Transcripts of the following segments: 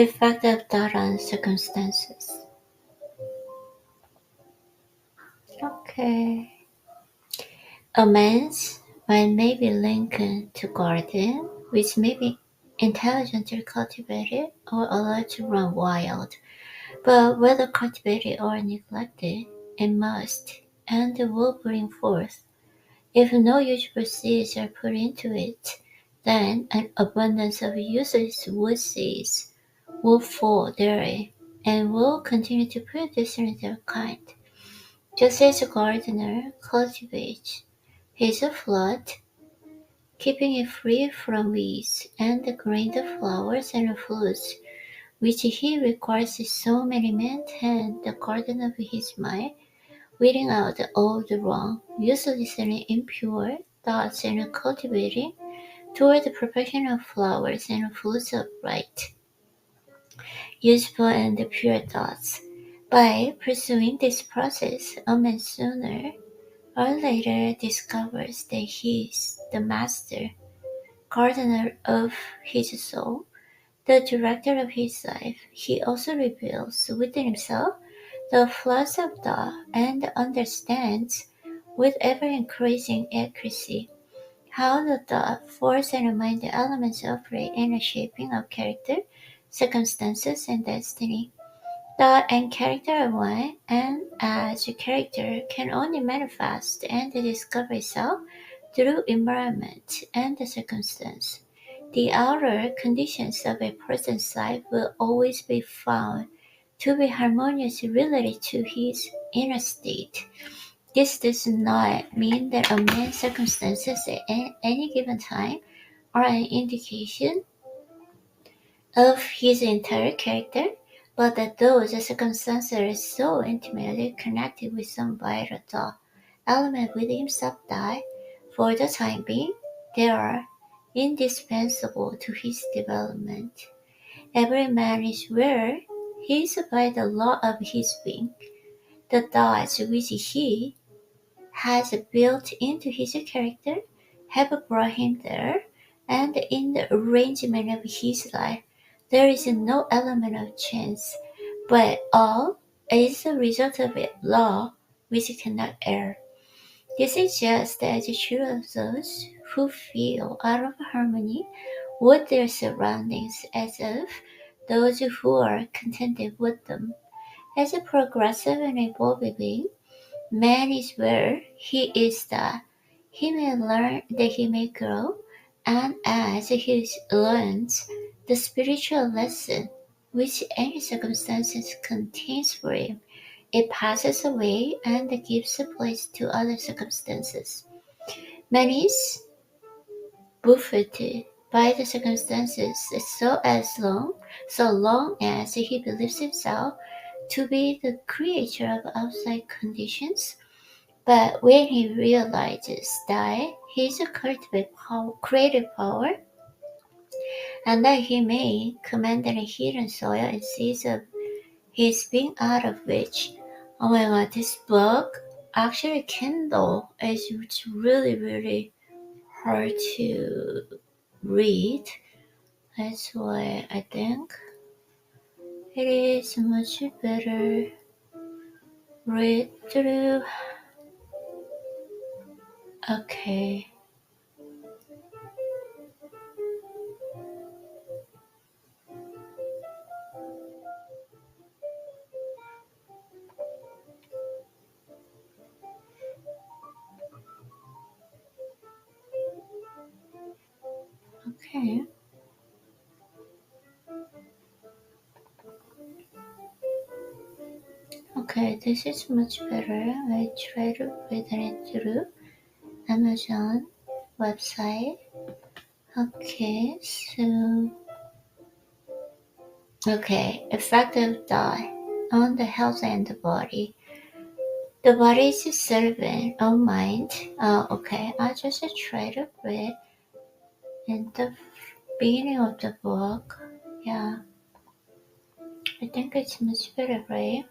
Effect of thought on circumstances. Okay. A man's mind may be linked to garden, which may be intelligently cultivated or allowed to run wild. But whether cultivated or neglected, it must, and will bring forth. If no useful seeds are put into it, then an abundance of useless wood seeds will fall therein, and will continue to produce another kind. Just as a gardener cultivates his flood, keeping it free from weeds, and growing the flowers and fruits which he requires so many men tend the garden of his mind, weeding out all the wrong, useless and impure thoughts and cultivating toward the perfection of flowers and fruits of right, useful and pure thoughts. By pursuing this process, a man sooner or later discovers that he is the master, gardener of his soul, the director of his life. He also reveals within himself the flaws of thought and understands with ever-increasing accuracy how the thought, force, and mind elements operate in the shaping of character, circumstances, and destiny. Thought and character are one, and as character can only manifest and discover itself through environment and circumstance. The outer conditions of a person's life will always be found to be harmoniously related to his inner state. This does not mean that a man's circumstances at any given time are an indication of his entire character, but that those circumstances are so intimately connected with some vital thought element within himself that, for the time being, they are indispensable to his development. Every man is where he is by the law of his being. The thoughts which he has built into his character have brought him there, and in the arrangement of his life there is no element of chance, but all is the result of a law which cannot err. This is just as true of those who feel out of harmony with their surroundings as of those who are contented with them. As a progressive and evolving being, man is where he is that he may learn, that he may grow, and as he learns the spiritual lesson which any circumstances contains for him, it passes away and gives place to other circumstances. Man is buffeted by the circumstances so long as he believes himself to be the creator of outside conditions. But when he realizes that he is a creative power, and that he may command the hidden soil and seeds of his being, out of which, oh my god, this book actually Kindle is really really hard to read. That's why I think it is much better read through. Okay. Okay. Okay, this is much better. I try to read it through Amazon website. Okay, so effect of dye on the health and the body. The body is a servant of mind. Okay, I just try to read in the beginning of the book. Yeah, I think it's much better, right?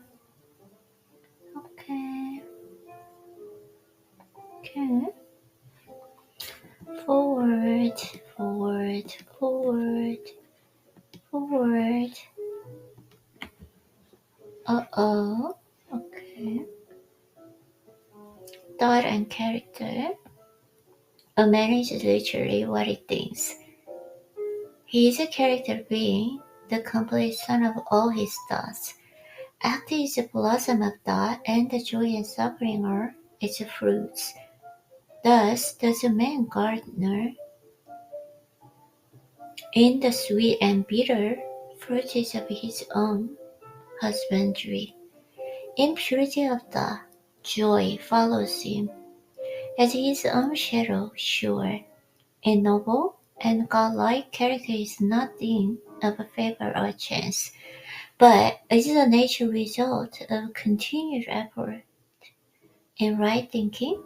Okay, okay. Forward, forward, forward, forward. Uh-oh. Okay. Thought and character. A man is literally what he thinks. He is a character being, the complete sum of all his thoughts. Act is the blossom of thought, and the joy and suffering are its fruits. Thus does a man garner in the sweet and bitter fruits of his own husbandry. In purity of thought, joy follows him, as his own shadow sure. A noble and godlike character is nothing of a favor or chance, but is the natural result of continued effort in right thinking,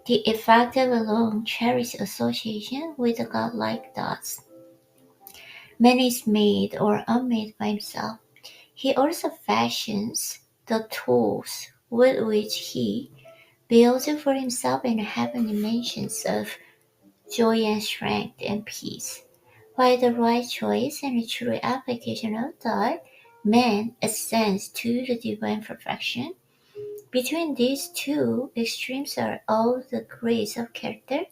the effect of a long cherished association with the godlike thoughts. Man is made or unmade by himself. He also fashions the tools with which he builds for himself in heavenly mansions of joy and strength and peace. By the right choice and true application of thought, man ascends to the divine perfection. Between these two extremes are all the grades of character,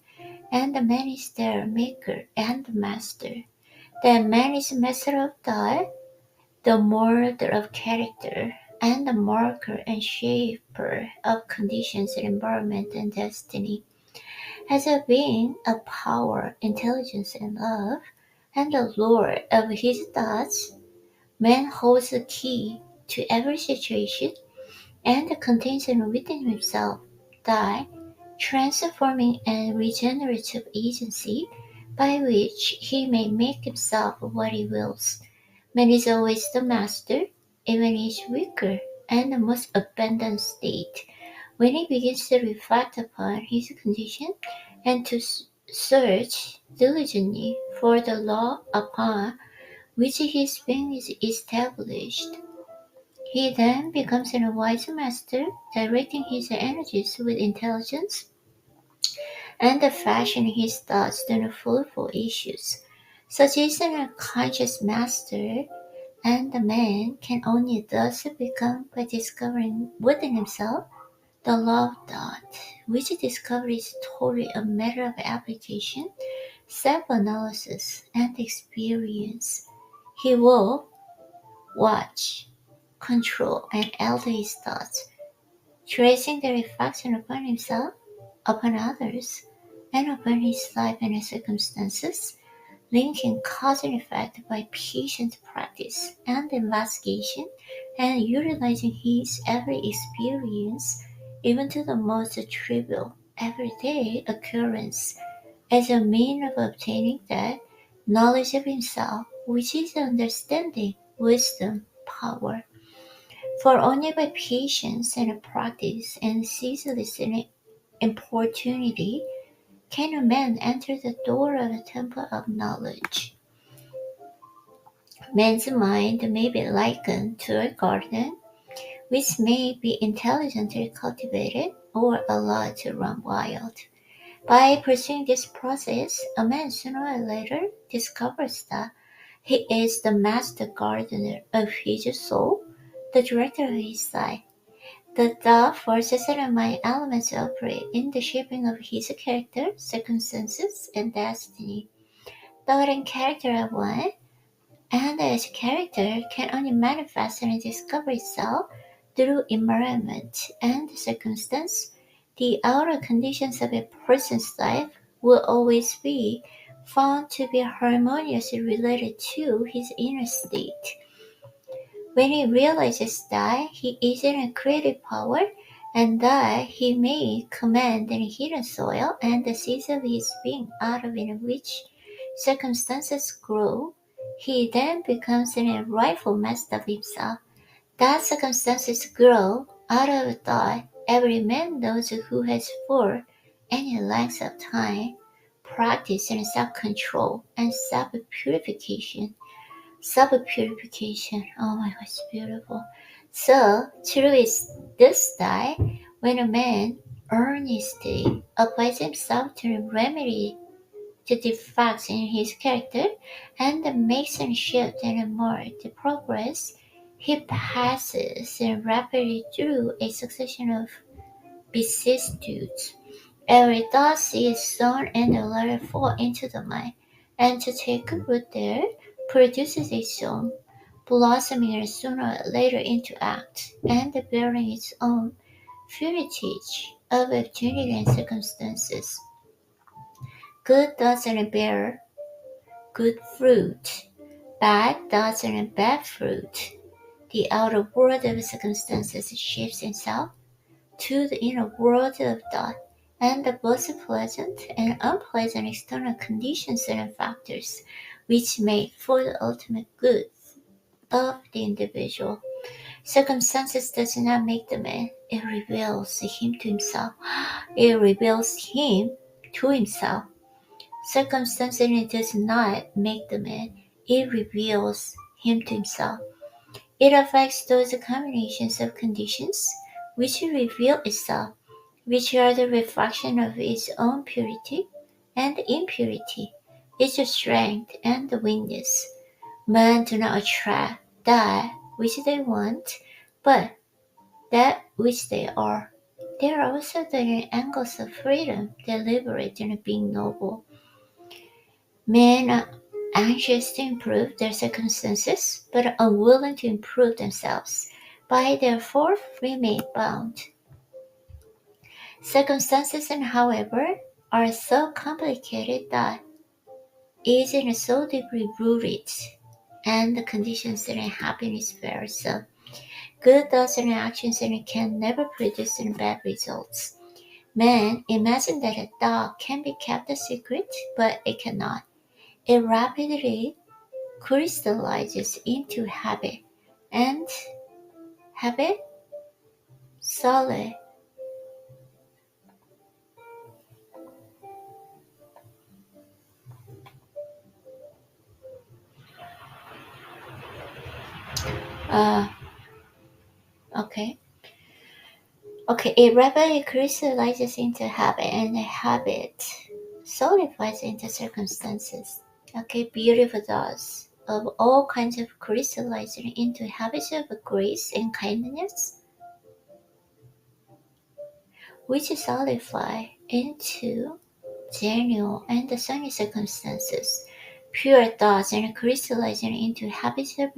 and the man is their maker and master. The man is master of thought, the molder of character, and the marker and shaper of conditions and environment and destiny. As a being of power, intelligence, and love, and the lord of his thoughts, man holds the key to every situation and contains within himself the transforming and regenerative agency by which he may make himself what he wills. Man is always the master, even in his weaker and the most abandoned state. When he begins to reflect upon his condition and to search diligently for the law upon which his being is established, he then becomes a wise master, directing his energies with intelligence and fashioning his thoughts to the fruitful issues. Such is an unconscious master, and the man can only thus become by discovering within himself the law of thought, which discovery is totally a matter of application, self-analysis, and experience. He will watch, control, and alter his thoughts, tracing their reflection upon himself, upon others, and upon his life and his circumstances, linking cause and effect by patient practice and investigation, and utilizing his every experience, even to the most trivial, everyday occurrence, as a mean of obtaining that knowledge of himself which is understanding, wisdom, power. For only by patience and practice and ceaseless importunity can a man enter the door of the temple of knowledge. Man's mind may be likened to a garden, which may be intelligently cultivated or allowed to run wild. By pursuing this process, a man sooner or later discovers that he is the master gardener of his soul, the director of his life. The forces and mind elements operate in the shaping of his character, circumstances, and destiny. Thought and character are one, and as character can only manifest and discover itself through environment and circumstance, the outer conditions of a person's life will always be found to be harmoniously related to his inner state. When he realizes that he is in a creative power and that he may command the hidden soil and the seeds of his being out of in which circumstances grow, he then becomes a rightful master of himself. That circumstances grow out of thought, every man knows who has for any length of time practiced in self-control and self-purification. Self-purification, oh my god, it's beautiful. So, true is this that when a man earnestly applies himself to remedy the defects in his character and makes and shift and mark the progress, He passes rapidly through a succession of vicissitudes. Every thought is sown and let it fall into the mind, and to take root there produces its own, blossoming sooner or later into act, and bearing its own fruitage of opportunity and circumstances. Good doesn't bear good fruit, bad doesn't bear fruit. The outer world of circumstances shapes itself to the inner world of thought, and both pleasant and unpleasant external conditions and factors which make for the ultimate good of the individual. Circumstances does not make the man, it reveals him to himself. It reveals him to himself. Circumstances does not make the man, it reveals him to himself. It affects those combinations of conditions which reveal itself, which are the reflection of its own purity and impurity, its strength and weakness. Men do not attract that which they want, but that which they are. They are also the angles of freedom, deliberate and being noble. Men are anxious to improve their circumstances, but unwilling to improve themselves, by therefore remain bound. Circumstances, however, are so complicated that is so deeply rooted, and the conditions and happiness vary so. Good thoughts and actions can never produce bad results. Man imagine that a thought can be kept a secret, but it cannot. It rapidly crystallizes into habit, and habit solid. Uh, okay. Okay, it rapidly crystallizes into habit, and the habit solidifies into circumstances. Okay, beautiful thoughts of all kinds of crystallizing into habits of grace and kindness, which solidify into genuine and sunny circumstances. Pure thoughts and crystallizing into habits of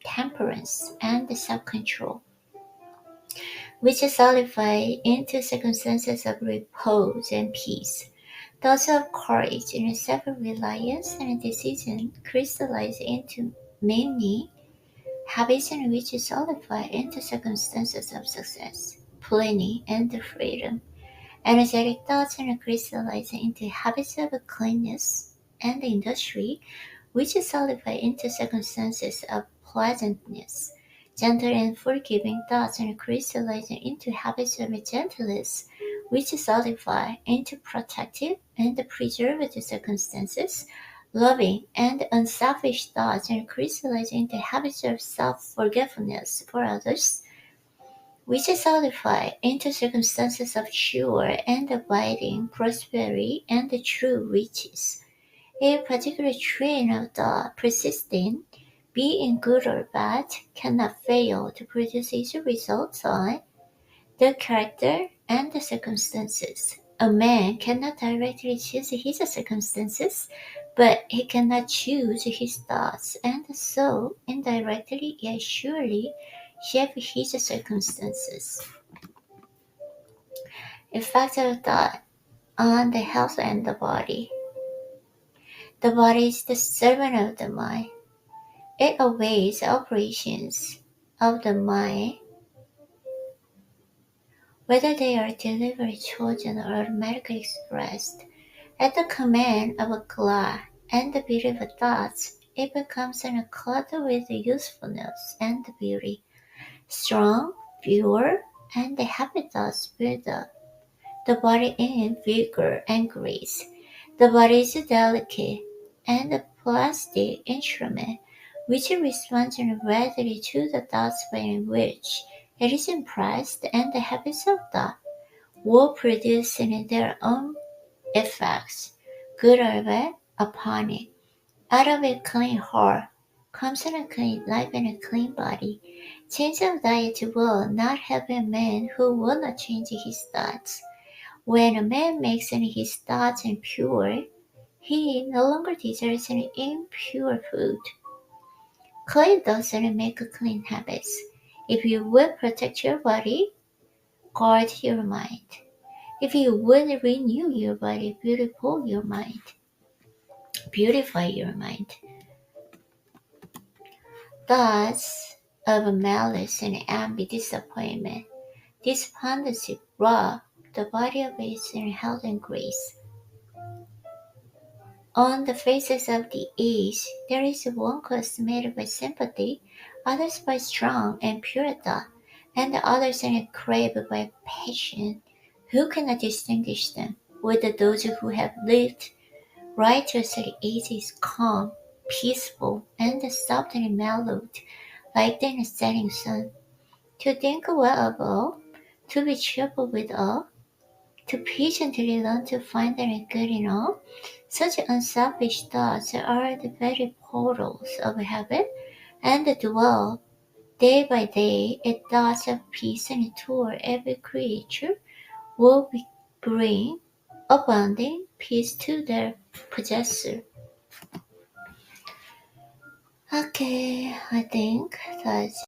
temperance and self-control, which solidify into circumstances of repose and peace. Thoughts of courage and self-reliance and decision crystallize into many habits in which solidify into circumstances of success, plenty, and freedom. Energetic thoughts and crystallize into habits of cleanness and industry, which solidify into circumstances of pleasantness. Gentle and forgiving thoughts and crystallize into habits of gentleness, which solidify into protective and preservative circumstances. Loving and unselfish thoughts and crystallize into habits of self-forgiveness for others, which solidify into circumstances of sure and abiding prosperity and true riches. A particular train of thought persisting, be it good or bad, cannot fail to produce its results on the character and the circumstances. A man cannot directly choose his circumstances, but he cannot choose his thoughts, and so indirectly yet surely shape his circumstances. Effect of thought on the health and the body. The body is the servant of the mind. It obeys the operations of the mind, whether they are deliberately chosen or automatically expressed. At the command of a glad and beautiful thoughts, it becomes an clothed with usefulness and beauty. Strong, pure, and happy thoughts build up the body in vigor and grace. The body is a delicate and a plastic instrument which responds readily to the thoughts by which it is impressed, and the habits of thought will produce in their own effects, good or bad, upon it. Out of a clean heart comes in a clean life and a clean body. Change of diet will not have a man who will not change his thoughts. When a man makes his thoughts impure, he no longer desires an impure food. Clean doesn't make clean habits. If you will protect your body, guard your mind. If you will renew your body, beautify your mind. Thoughts of malice and envy, disappointment, despondency rob the body of its health and grace. On the faces of the east, there is one cosmeted by sympathy, others by strong and pure thought, and the others craved by passion. Who cannot distinguish them? With those who have lived righteously, easy, calm, peaceful, and softly mellowed, like the setting sun. To think well of all, to be cheerful with all, to patiently learn to find the good in all, such unselfish thoughts are the very portals of heaven, and dwell day by day in thoughts of peace and toward every creature will bring abounding peace to their possessor. Okay, I think that's